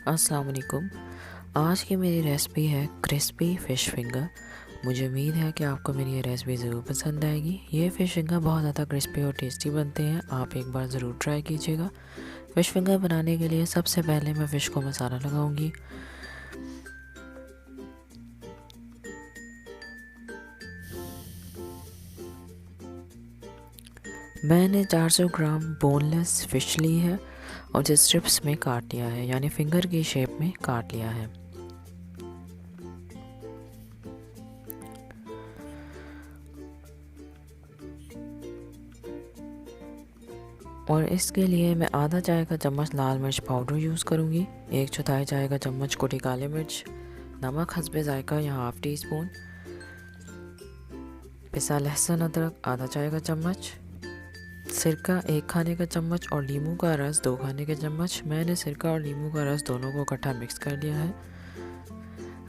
अस्सलाम वालेकुम। आज की मेरी रेसिपी है क्रिस्पी फ़िश फिंगर। मुझे उम्मीद है कि आपको मेरी ये रेसिपी ज़रूर पसंद आएगी। ये फ़िश फिंगर बहुत ज़्यादा क्रिस्पी और टेस्टी बनते हैं, आप एक बार ज़रूर ट्राई कीजिएगा। फ़िश फिंगर बनाने के लिए सबसे पहले मैं फ़िश को मसाला लगाऊंगी। मैंने 400 ग्राम बोनलेस फ़िश ली है और जिस स्ट्रिप्स में काट लिया है, यानी फिंगर की शेप में काट लिया है। और इसके लिए मैं आधा चाय का चम्मच लाल मिर्च पाउडर यूज़ करूँगी, 1/4 चाय का चम्मच कुटी काली मिर्च, नमक हस्बे जायका या हाफ़ टी स्पून, पिसा लहसुन अदरक आधा चाय का चम्मच, सिरका 1 खाने का चम्मच और नींबू का रस 2 खाने के चम्मच। मैंने सिरका और नींबू का रस दोनों को इकट्ठा मिक्स कर लिया है।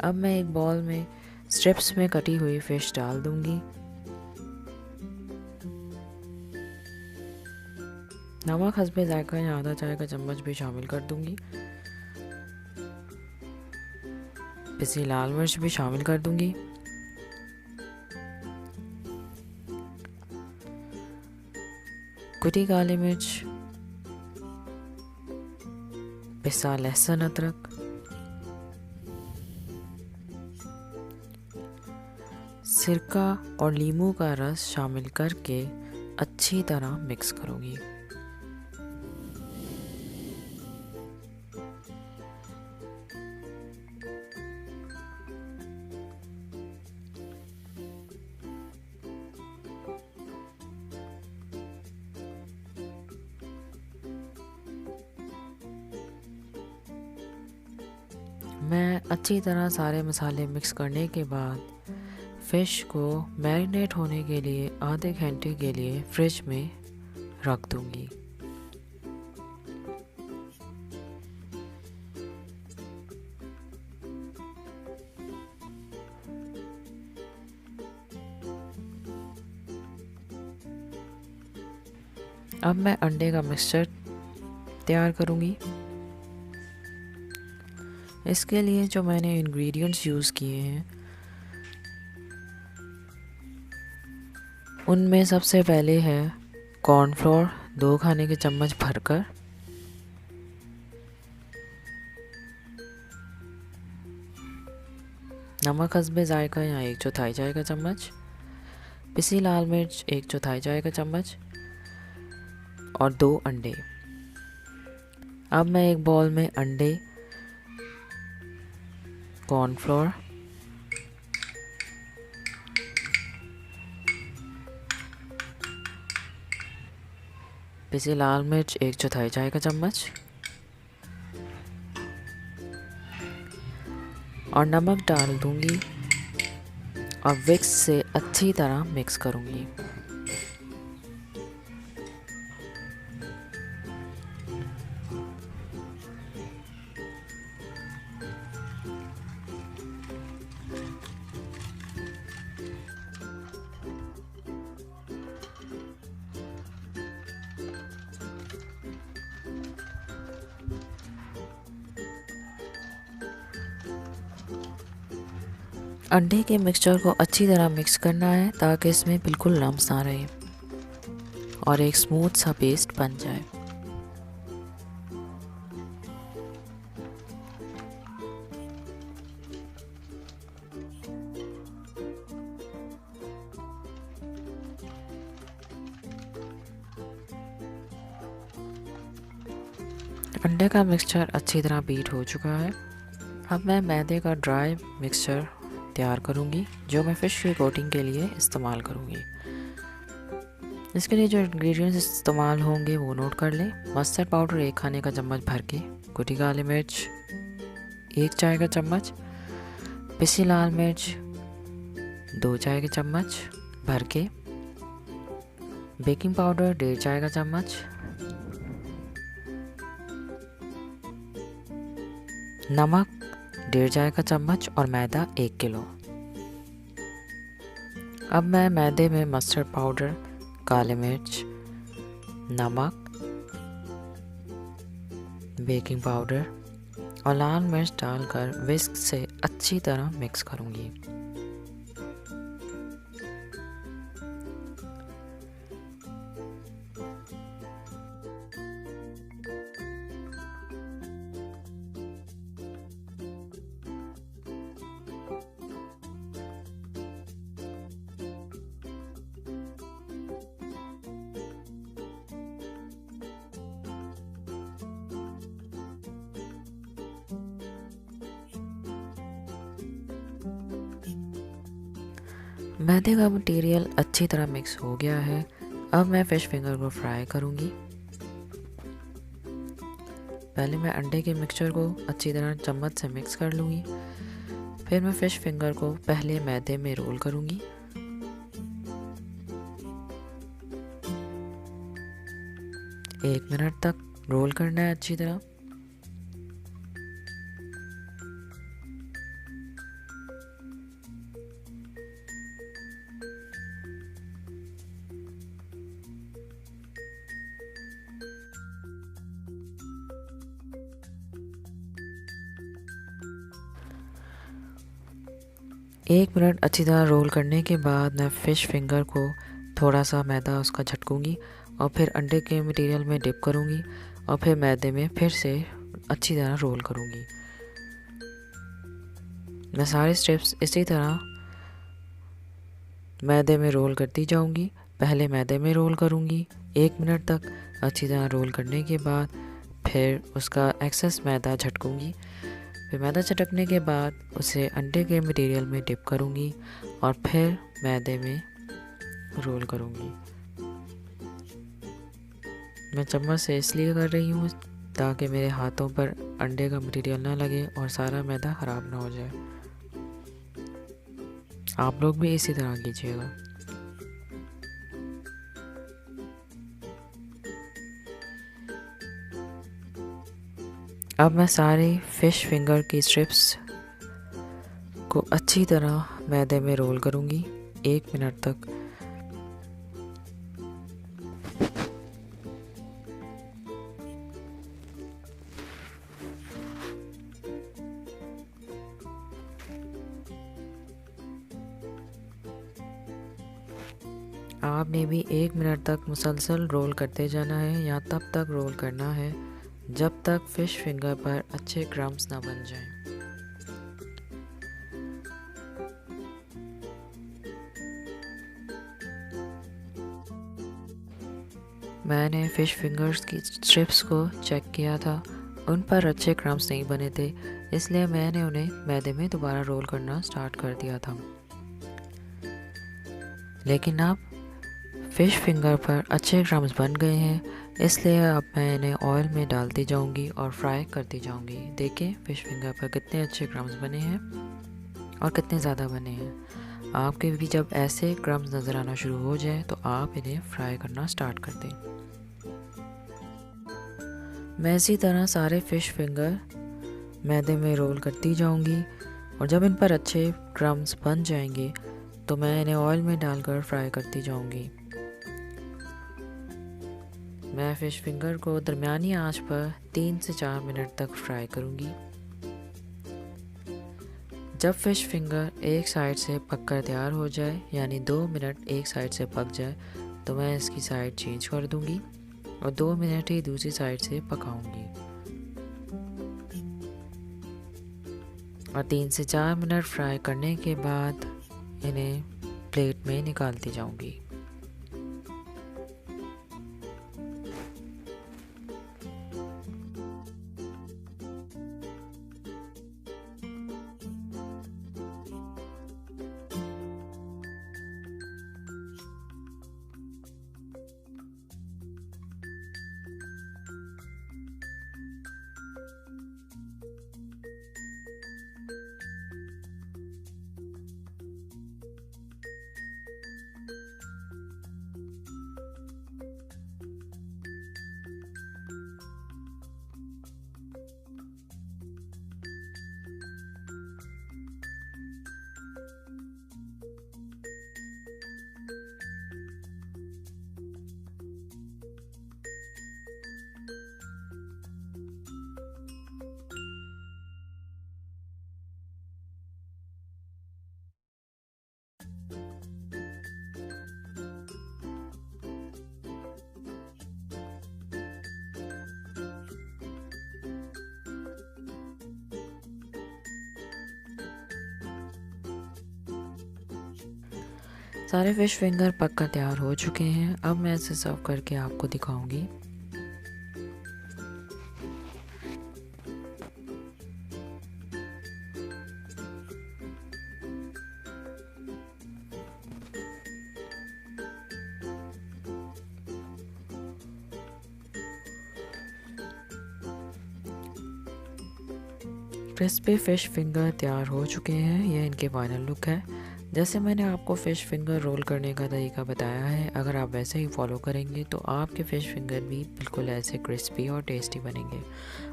अब मैं एक बॉल में स्ट्रिप्स में कटी हुई फ़िश डाल दूँगी। नमक हस्बे जायका या आधा चाय का चम्मच भी शामिल कर दूँगी। पिसी लाल मिर्च भी शामिल कर दूँगी। कुटी काली मिर्च, पिसा लहसुन अदरक, सिरका और नींबू का रस शामिल करके अच्छी तरह मिक्स करूँगी। मैं अच्छी तरह सारे मसाले मिक्स करने के बाद फ़िश को मैरिनेट होने के लिए आधे घंटे के लिए फ्रिज में रख दूँगी। अब मैं अंडे का मिक्सचर तैयार करूँगी। इसके लिए जो मैंने इंग्रेडिएंट्स यूज़ किए हैं उनमें सबसे पहले है कॉर्नफ्लोर 2 खाने के चम्मच भरकर, नमक हस्बे जायका या 1/4 चाय का चम्मच, पिसी लाल मिर्च 1/4 चाय का चम्मच और 2 अंडे। अब मैं एक बॉल में अंडे, कॉर्नफ्लोर, पिसी लाल मिर्च 1/4 चाय का चम्मच और नमक डाल दूंगी और विक्स से अच्छी तरह मिक्स करूंगी। अंडे के मिक्सचर को अच्छी तरह मिक्स करना है ताकि इसमें बिल्कुल लम्स ना रहे और एक स्मूथ सा पेस्ट बन जाए। अंडे का मिक्सचर अच्छी तरह बीट हो चुका है। अब मैं मैदे का ड्राई मिक्सचर तैयार करूंगी जो मैं फ़िश की कोटिंग के लिए इस्तेमाल करूंगी। इसके लिए जो इंग्रेडिएंट्स इस्तेमाल होंगे वो नोट कर लें। मस्टर्ड पाउडर 1 खाने का चम्मच भर के, कुटी काली मिर्च 1 चाय का चम्मच, पिसी लाल मिर्च 2 चाय के चम्मच भर के, बेकिंग पाउडर 1.5 चाय का चम्मच, नमक 1.5 चाय का चम्मच और मैदा 1 किलो। अब मैं मैदे में मस्टर्ड पाउडर, काली मिर्च, नमक, बेकिंग पाउडर और लाल मिर्च डालकर विस्क से अच्छी तरह मिक्स करूँगी। मैदे का मटेरियल अच्छी तरह मिक्स हो गया है। अब मैं फ़िश फिंगर को फ्राई करूँगी। पहले मैं अंडे के मिक्सचर को अच्छी तरह चम्मच से मिक्स कर लूँगी। फिर मैं फ़िश फिंगर को पहले मैदे में रोल करूँगी। एक मिनट तक रोल करना है अच्छी तरह। एक मिनट अच्छी तरह रोल करने के बाद मैं फ़िश फिंगर को थोड़ा सा मैदा उसका झटकूँगी और फिर अंडे के मटेरियल में डिप करूँगी और फिर मैदे में फिर से अच्छी तरह रोल करूँगी। मैं सारे स्टेप्स इसी तरह मैदे में रोल करती जाऊँगी। पहले मैदे में रोल करूँगी 1 मिनट तक। अच्छी तरह रोल करने के बाद फिर उसका एक्सेस मैदा झटकूँगी। फिर मैदा झटकने के बाद उसे अंडे के मटेरियल में डिप करूँगी और फिर मैदे में रोल करूँगी। मैं चम्मच से इसलिए कर रही हूँ ताकि मेरे हाथों पर अंडे का मटेरियल ना लगे और सारा मैदा ख़राब ना हो जाए। आप लोग भी इसी तरह कीजिएगा। अब मैं सारे फ़िश फिंगर की स्ट्रिप्स को अच्छी तरह मैदे में रोल करूँगी 1 मिनट तक। आपने भी 1 मिनट तक मुसलसल रोल करते जाना है या तब तक रोल करना है जब तक फ़िश फिंगर पर अच्छे क्रम्स ना बन जाएं। मैंने फ़िश फिंगर्स की स्ट्रिप्स को चेक किया था, उन पर अच्छे क्रम्स नहीं बने थे, इसलिए मैंने उन्हें मैदे में दोबारा रोल करना स्टार्ट कर दिया था। लेकिन अब फ़िश फिंगर पर अच्छे क्रम्स बन गए हैं, इसलिए अब मैं इन्हें ऑयल में डालती जाऊंगी और फ्राई करती जाऊंगी। देखें फ़िश फिंगर पर कितने अच्छे क्रम्स बने हैं और कितने ज़्यादा बने हैं। आपके भी जब ऐसे क्रम्स नज़र आना शुरू हो जाए तो आप इन्हें फ्राई करना स्टार्ट कर दें। मैं इसी तरह सारे फ़िश फिंगर मैदे में रोल करती जाऊंगी और जब इन पर अच्छे क्रम्स बन जाएंगे तो मैं इन्हें ऑयल में डालकर फ्राई करती जाऊंगी। मैं फ़िश फिंगर को दरमियानी आंच पर 3 से 4 मिनट तक फ्राई करूंगी। जब फ़िश फिंगर एक साइड से पककर तैयार हो जाए यानी 2 मिनट एक साइड से पक जाए तो मैं इसकी साइड चेंज कर दूंगी और 2 मिनट ही दूसरी साइड से पकाऊंगी और 3 से 4 मिनट फ्राई करने के बाद इन्हें प्लेट में निकालती जाऊंगी। सारे फ़िश फिंगर पककर तैयार हो चुके हैं। अब मैं इसे सर्व करके आपको दिखाऊंगी। क्रिस्पी फ़िश फिंगर तैयार हो चुके हैं। यह इनके फाइनल लुक है। जैसे मैंने आपको फ़िश फिंगर रोल करने का तरीका बताया है, अगर आप वैसे ही फॉलो करेंगे तो आपके फ़िश फिंगर भी बिल्कुल ऐसे क्रिस्पी और टेस्टी बनेंगे।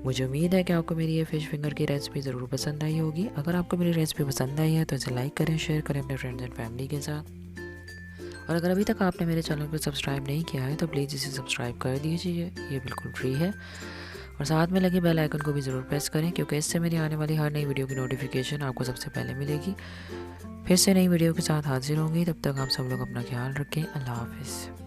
मुझे उम्मीद है कि आपको मेरी ये फ़िश फिंगर की रेसिपी ज़रूर पसंद आई होगी। अगर आपको मेरी रेसिपी पसंद आई है तो इसे लाइक करें, शेयर करें अपने फ्रेंड्स एंड फैमिली के साथ। और अगर अभी तक आपने मेरे चैनल को सब्सक्राइब नहीं किया है तो प्लीज़ इसे सब्सक्राइब कर दीजिए, ये बिल्कुल फ्री है। और साथ में लगे बेल आइकन को भी ज़रूर प्रेस करें, क्योंकि इससे मेरी आने वाली हर नई वीडियो की नोटिफिकेशन आपको सबसे पहले मिलेगी। फिर से नई वीडियो के साथ हाजिर होंगी। तब तक आप सब लोग अपना ख्याल रखें। अल्लाह हाफिज़।